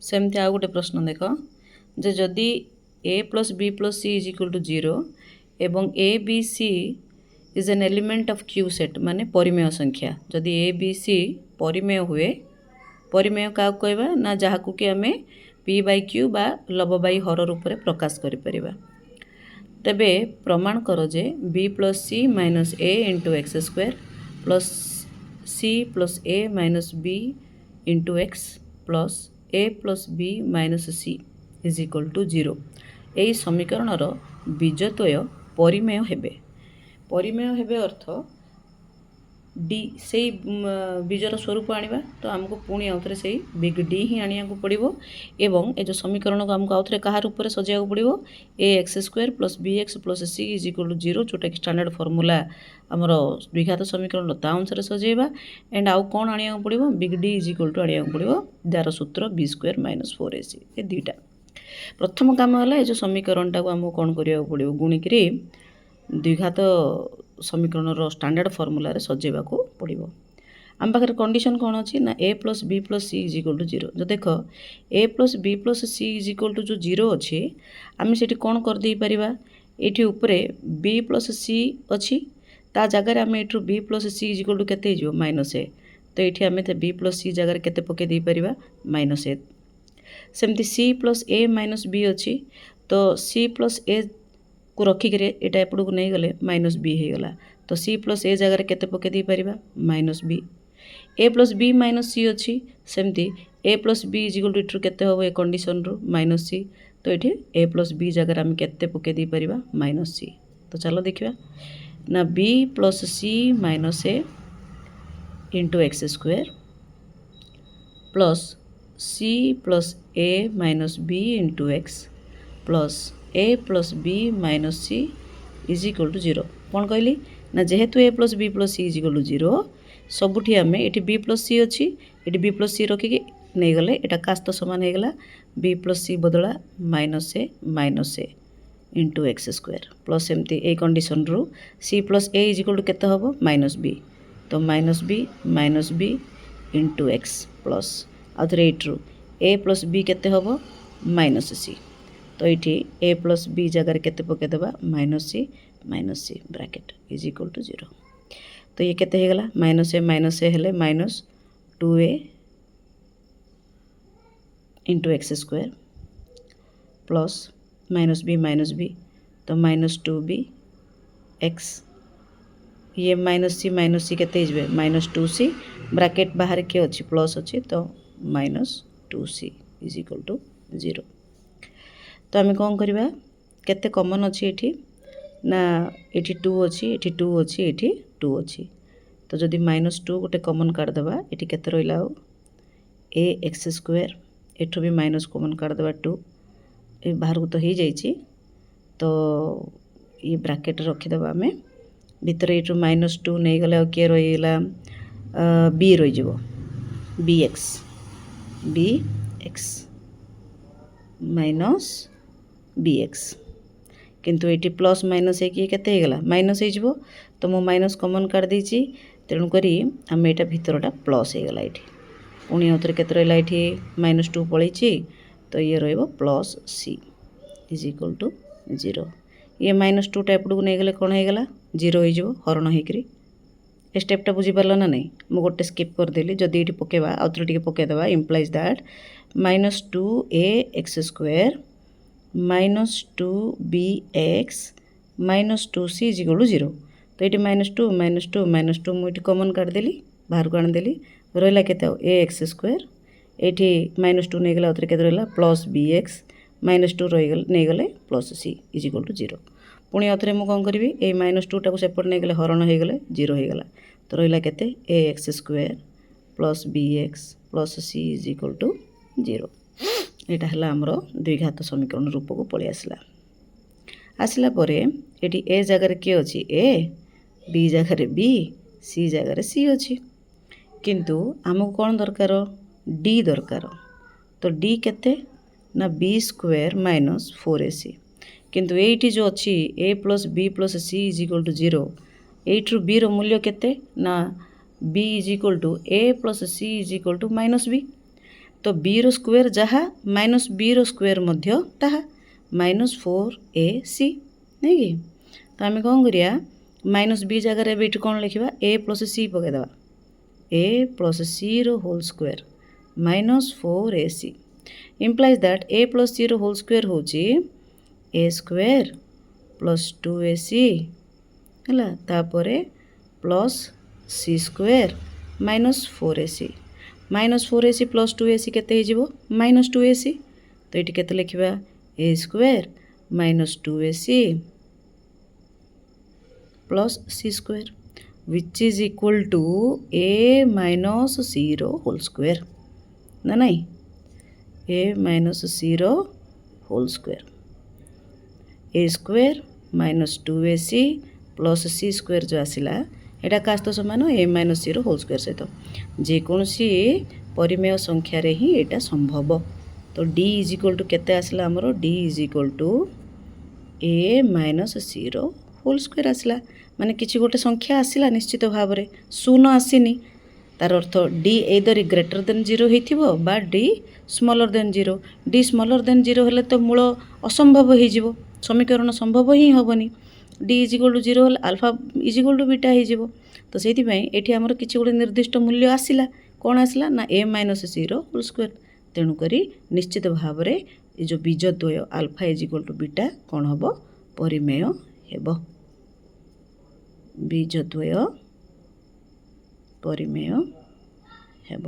सेमती आउ गोटे प्रश्न देख जे जदि A plus B plus C is equal to 0 एवं A B C is an element of Q set माने परिमेय संख्या जदि ए बी सी परिमेय हुए परिमेय क्या कहवा ना जहाँ को कि आम पी बाई क्यू बा लब बाई हर रूप में प्रकाश करिपरिबा तेबे प्रमाण कर जे b plus C minus A into x square plus C plus A minus B into x plus A plus B minus C is equal to 0 यही समीकरण बीजद्वय परिमेय हेबे अर्थ डी से बीजर स्वरूप आनिबा तो आमको पुणी आउथरे से बिग डी ही आनिया को पड़िबो एवं ए जो समीकरण को आमको आउथरे कहा रूप में सजिया को पड़िबो A x square plus B x plus C is equal to 0 जोटा कि स्टैंडर्ड फॉर्मूला आमर द्विघात समीकरण ता अनुसार सजेबा एंड आउ कौन आनिया को पड़िबो big D is equal to आनिया को पड़िबो जार सूत्र बी स्क्वायर माइनस 4ac ए दुईटा प्रथम काम है जो समीकरण टाक आमको कौन करिया को पड़िबो गुणिकरी द्विघात समीकरण स्टैंडर्ड फॉर्मूला रे सजेबा को पड़िबो आम पाखे कंडीशन कौन अच्छी ना A plus B plus C is equal to 0 जो देख A plus B plus C is equal to जो 0 अच्छी आम से कौन कर दे परिबा एठी ऊपरे बी प्लस सी अच्छी ता जगह आम एठू B plus C is equal to केते हो माइनस ए तो ये आम बी प्लस सी जगह केते पके दे परिबा माइनस ए सेमती सी प्लस ए माइनस बी अच्छी तो सी प्लस ए को रखिक यहाँ एपड़ को नहीं गले माइनस बी हो गला तो सी प्लस ए जगह केते पके दे परिबा minus B A plus B minus C अच्छी सेमती A plus B is equal to इट्रू केते हो ए कंडीशन रू माइनस सी तो ये ए प्लस बी जगह आम केते पके दे परिबा माइनस सी तो चलो देखिए ना B plus C minus A into x square plus C plus A minus B into x plus A plus B minus C is equal to 0 कौन कहली ना जेहेतु A plus B plus C is equal to 0 सबुठी आम ये B plus सी अच्छी ये B plus सी रखिकी नहीं गले यहाँ कास्त समान हो गला बी प्लस सी बदला माइनस ए इंटू एक्स स्क्वायर प्लस एमती ए कंडीशन रू c plus a is equal to केते हबो माइनस बी तो minus B into x plus आउे एट्रू ए प्लस बी केते हबो माइनस सी तो ये ए प्लस बी जगह केते पकेदेबा minus c bracket is equal to 0 तो ये केते हो गला माइनस ए हेले minus 2a into x square plus minus b तो माइनस 2b एक्स ये माइनस सी केते हिजबे माइनस 2c ब्रैकेट बाहर किए अच्छी प्लस अच्छी तो minus 2c is equal to 0 तो आम कौन करवा केते कॉमन अच्छी ये ना ये 2 अच्छी ये 2 अच्छी ये 2 अच्छी तो जदि माइनस 2 गोटे कॉमन काटदेवा ये केते रहा ए एक्स स्क्वायर एठू भी माइनस कॉमन काटदेवा 2 ये बाहर को तो हो जाइए तो ये ब्रैकेट रखीदेवा आम भितर ये माइनस 2 नहीं गले किए रहीगला बी रही b x minus b x किंतु ये प्लस माइनस होते गला माइनस हो तो मो माइनस कॉमन काट देछि तेणुक आम यहाँ भितरटा प्लस हो गला ये पुणी आउे के रहा ये माइनस 2 पलैछि तो ये plus C is equal to 0 ये माइनस 2 एपड़ को नहीं गले कौन हो गला 0 हो हरण होकरी ए स्टेपटा बुझीपार ना नहीं मुझे गोटे स्किप करदेली जदि ये पकेबा आउे टे पकेदेवा implies that minus 2a x square minus 2b x minus 2c is equal to 0 तो ये माइनस टू मुझे कॉमन काटदेली बाहर को आनीदेली रहा के ए एक्स स्क्वायर ये माइनस 2 नहीं गला आउे के रहा प्लस बी एक्स माइनस 2 रहीगले नहीं गले plus C is equal to 0 पुणी आउे मुझे कौन करी ए माइनस 2 टाक सेपट नहीं गले हरण हो गले 0 हो गला तो रहा के a x square plus B x plus C is equal to 0 यहाँ है आमर द्विघात समीकरण रूप को पलि आसला ये ए जगार किए अच्छी ए बी जगार बी सी जगार सी अच्छी किंतु आमको कौन दरकार डी दरकार तो डी केते ना बी स्क्वायर माइनस 4ac किंतु ये जो अच्छी a plus B plus C is equal to 0 एट्रु बी रो मूल्य केते ना b is equal to a plus C is equal to minus b तो बी रो स्क्वायर जहाँ माइनस बी रो स्क्वायर मध्य ताहा -4ac नहीं कि तो आम कौन करिया माइनस बी जगह ये कौन लिखा ए प्लस सी पकईदे ए प्लस सी रो whole square -4ac implies that a plus c रो होल स्क्वायर हूँ ए स्क्वायर प्लस 2ac है तापर plus c square -4ac -4ac plus 2ac केते -2ac तो ये केते लिखा a square -2ac plus c square which is equal to a minus c रो होल स्क्वायर ना नहीं ए माइनस सी रो whole square a square -2ac plus c square जो आसला एटा का सहित समान ए माइनस सी रो होल स्क्वायर सहित जेकोसी परिमेय संख्यार ही एटा संभव तो d इज इक्वल टू केते आसला हमरो d is equal to a minus c रो होल स्क्वायर आसला माने किसी गोटे संख्या आसला निश्चित भाव में शून्य आसीनी तार अर्थ d एदर ग्रेटर देन 0 होइथिबो बा d smaller than 0 d smaller than 0 हेले तो मूल असंभव हो समीकरण संभव ही हेनी d इज इक्वल टू 0 हेले alpha is equal to beta हो तो से ये आमर किसी गोटे निर्दिष्ट मूल्य आसला कौन आसला ना ए माइनस सी रो होल स्क्वायर तेणुक निश्चित भाव में ये जो बीजद्वय alpha is equal to beta कौन हम परिमेय हेब बीजद्वय परिमेय हेब।